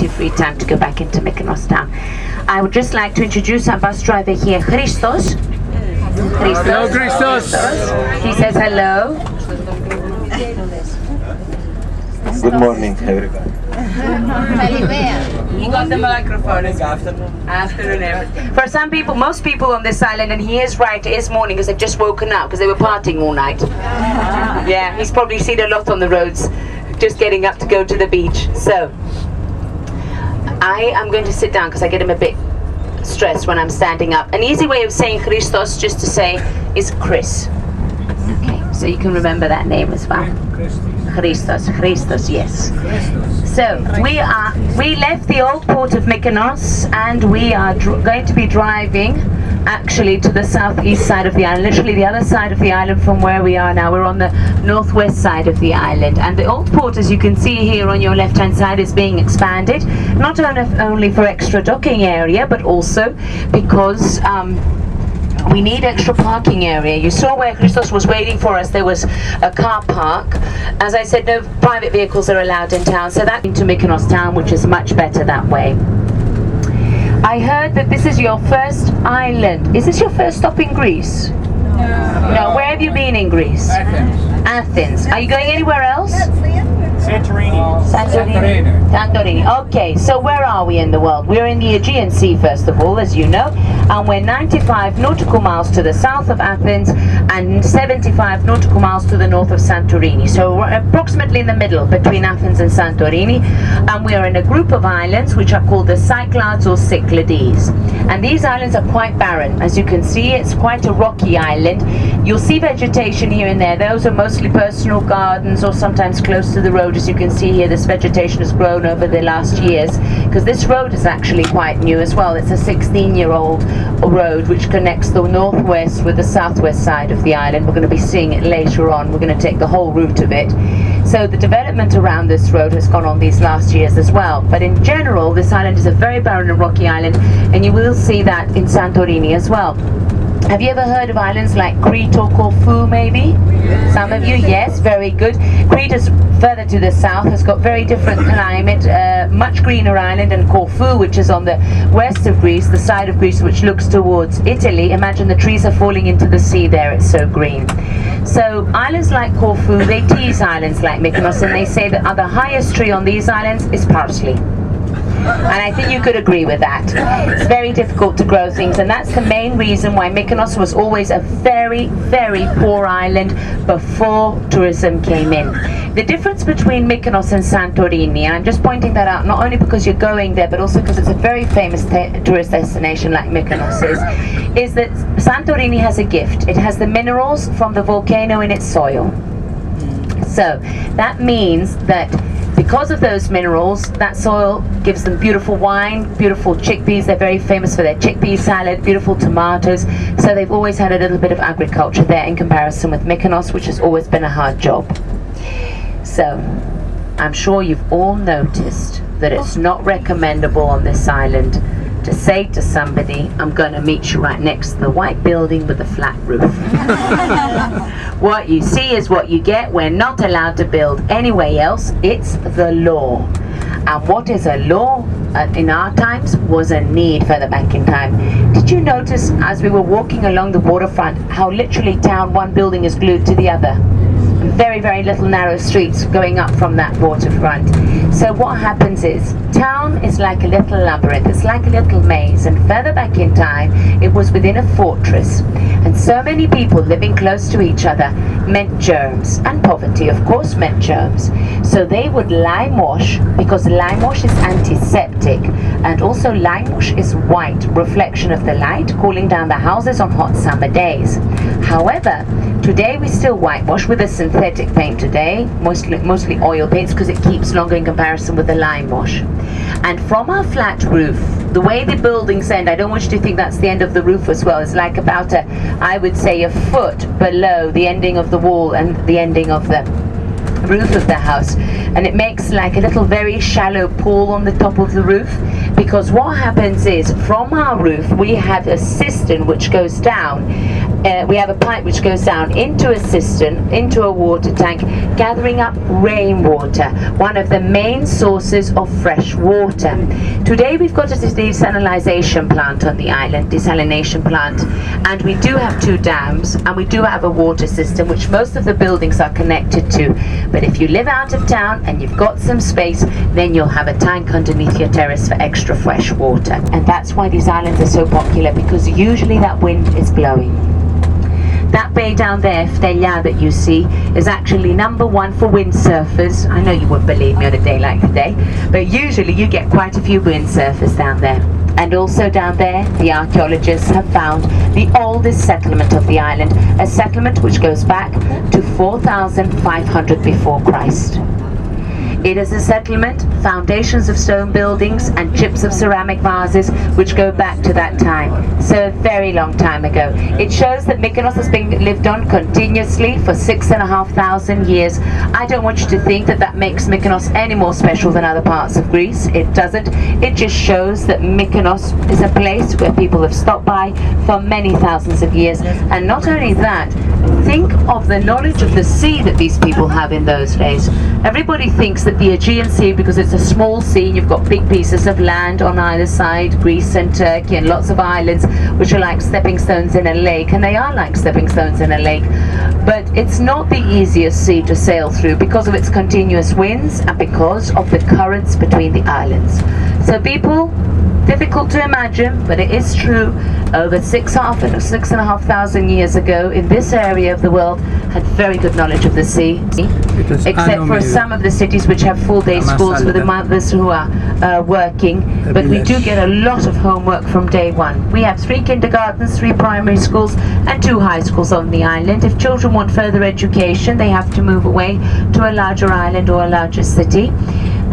duty-free time to go back into Mykonos town. I would just like to introduce our bus driver here, Christos. Hello, Christos. He says hello. Good morning, everybody. He got the microphone. Afternoon, everything. For some people, most people on this island, and he is right, it is morning because they've just woken up because they were partying all night. Yeah, he's probably seen a lot on the roads, just getting up to go to the beach. So, I am going to sit down because I get him a bit stressed when I'm standing up. An easy way of saying Christos, just to say, is Chris. Okay, so you can remember that name as well. Christos, yes. So we left the old port of Mykonos and we are going to be driving actually to the southeast side of the island, literally the other side of the island from where we are now. We're on the northwest side of the island, and the old port, as you can see here on your left hand side, is being expanded, not only for extra docking area, but also because we need extra parking area. You saw where Christos was waiting for us, there was a car park. As I said, no private vehicles are allowed in town, so that's into Mykonos town, which is much better that way. I heard that this is your first island. Is this your first stop in Greece? No. Where have you been in Greece? Athens. Are you going anywhere else? Santorini. Okay, so where are we in the world? We're in the Aegean Sea, first of all, as you know, and we're 95 nautical miles to the south of Athens and 75 nautical miles to the north of Santorini. So we're approximately in the middle between Athens and Santorini, and we are in a group of islands which are called the Cyclades or Cyclades. And these islands are quite barren. As you can see, it's quite a rocky island. You'll see vegetation here and there. Those are mostly personal gardens or sometimes close to the road. As you can see here, this vegetation has grown over the last years because this road is actually quite new as well. It's a 16-year-old road which connects the northwest with the southwest side of the island. We're going to be seeing it later on. We're going to take the whole route of it. So the development around this road has gone on these last years as well. But in general, this island is a very barren and rocky island, and you will see that in Santorini as well. Have you ever heard of islands like Crete or Corfu, maybe? Some of you, yes, very good. Crete is further to the south, has got very different climate, much greener island, and Corfu, which is on the west of Greece, the side of Greece which looks towards Italy. Imagine the trees are falling into the sea there, it's so green. So islands like Corfu, they tease islands like Mykonos, and they say that the highest tree on these islands is parsley. And I think you could agree with that. It's very difficult to grow things, and that's the main reason why Mykonos was always a very, very poor island before tourism came in. The difference between Mykonos and Santorini, and I'm just pointing that out not only because you're going there, but also because it's a very famous tourist destination like Mykonos is that Santorini has a gift. It has the minerals from the volcano in its soil. So that means that because of those minerals, that soil gives them beautiful wine, beautiful chickpeas. They're very famous for their chickpea salad, beautiful tomatoes. So they've always had a little bit of agriculture there in comparison with Mykonos, which has always been a hard job. So I'm sure you've all noticed that it's not recommendable on this island to say to somebody, I'm going to meet you right next to the white building with the flat roof. What you see is what you get. We're not allowed to build anywhere else. It's the law. And what is a law in our times was a need further back in time. Did you notice as we were walking along the waterfront how literally one building is glued to the other? Very, very little narrow streets going up from that waterfront. So what happens is, town is like a little labyrinth, it's like a little maze, and further back in time, it was within a fortress. And so many people living close to each other meant germs, and poverty, of course, meant germs. So they would lime wash, because lime wash is antiseptic, and also lime wash is white, reflection of the light, cooling down the houses on hot summer days. However, today we still whitewash with a synthetic paint today, mostly oil paints, because it keeps longer in comparison with the lime wash. And from our flat roof, the way the buildings end, I don't want you to think that's the end of the roof as well. It's like about I would say a foot below the ending of the wall and the ending of the roof of the house, and it makes like a little very shallow pool on the top of the roof, because what happens is from our roof we have a cistern which goes down we have a pipe which goes down into a cistern, into a water tank, gathering up rainwater, one of the main sources of fresh water. Today we've got a desalination plant on the island, desalination plant, and we do have 2 dams, and we do have a water system which most of the buildings are connected to. But if you live out of town and you've got some space, then you'll have a tank underneath your terrace for extra fresh water. And that's why these islands are so popular, because usually that wind is blowing. That bay down there, Ftelia, that you see, is actually number 1 for windsurfers. I know you wouldn't believe me on a day like today, but usually you get quite a few windsurfers down there. And also down there, the archaeologists have found the oldest settlement of the island, a settlement which goes back to 4,500 before Christ. It is a settlement, foundations of stone buildings and chips of ceramic vases which go back to that time, so a very long time ago. It shows that Mykonos has been lived on continuously for 6,500 years. I don't want you to think that that makes Mykonos any more special than other parts of Greece. It doesn't. It just shows that Mykonos is a place where people have stopped by for many thousands of years. And not only that, think of the knowledge of the sea that these people have in those days. Everybody thinks that the Aegean Sea, because it's a small sea, you've got big pieces of land on either side, Greece and Turkey, and lots of islands which are like stepping stones in a lake, and they are like stepping stones in a lake. But it's not the easiest sea to sail through because of its continuous winds and because of the currents between the islands. So people, difficult to imagine, but it is true, over 6,500 years ago in this area of the world had very good knowledge of the sea, except for some of the cities which have full day schools for the mothers who are working, but we do get a lot of homework from day 1. We have 3 kindergartens, 3 primary schools and 2 high schools on the island. If children want further education, they have to move away to a larger island or a larger city.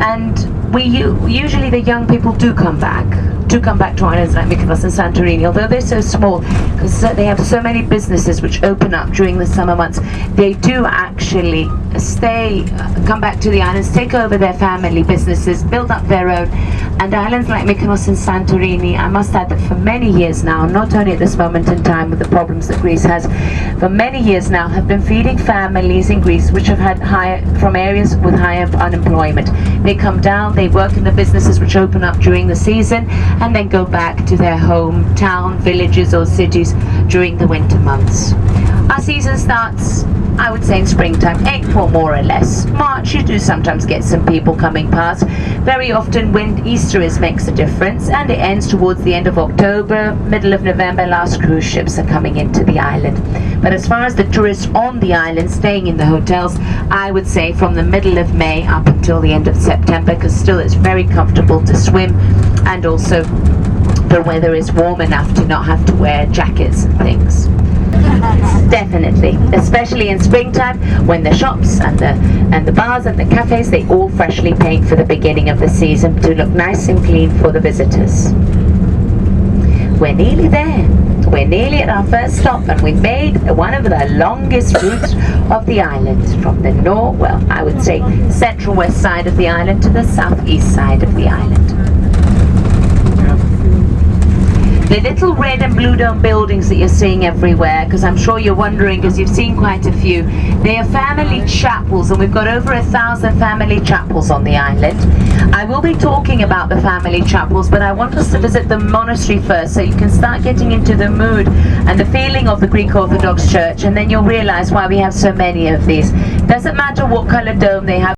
And usually the young people do come back to islands like Mykonos and Santorini, although they're so small, because they have so many businesses which open up during the summer months. They do actually come back to the islands, take over their family businesses, build up their own. And islands like Mykonos and Santorini, I must add that for many years now, not only at this moment in time with the problems that Greece has, for many years now have been feeding families in Greece which have had from areas with higher unemployment. They come down, they work in the businesses which open up during the season, and then go back to their hometown, villages or cities during the winter months. Our season starts, I would say, in springtime, April more or less. March you do sometimes get some people coming past. Very often when Easter makes a difference, and it ends towards the end of October, middle of November. Last cruise ships are coming into the island. But as far as the tourists on the island staying in the hotels, I would say from the middle of May up until the end of September, because still it's very comfortable to swim, and also the weather is warm enough to not have to wear jackets and things. Definitely, especially in springtime when the shops and the bars and the cafes, they all freshly paint for the beginning of the season to look nice and clean for the visitors. We're nearly there. We're nearly at our first stop, and we've made one of the longest routes of the island from the north, well, I would say central west side of the island to the southeast side of the island. The little red and blue dome buildings that you're seeing everywhere, because I'm sure you're wondering, because you've seen quite a few, they are family chapels, and we've got over 1,000 family chapels on the island. I will be talking about the family chapels, but I want us to visit the monastery first, so you can start getting into the mood and the feeling of the Greek Orthodox Church, and then you'll realize why we have so many of these. Doesn't matter what color dome they have.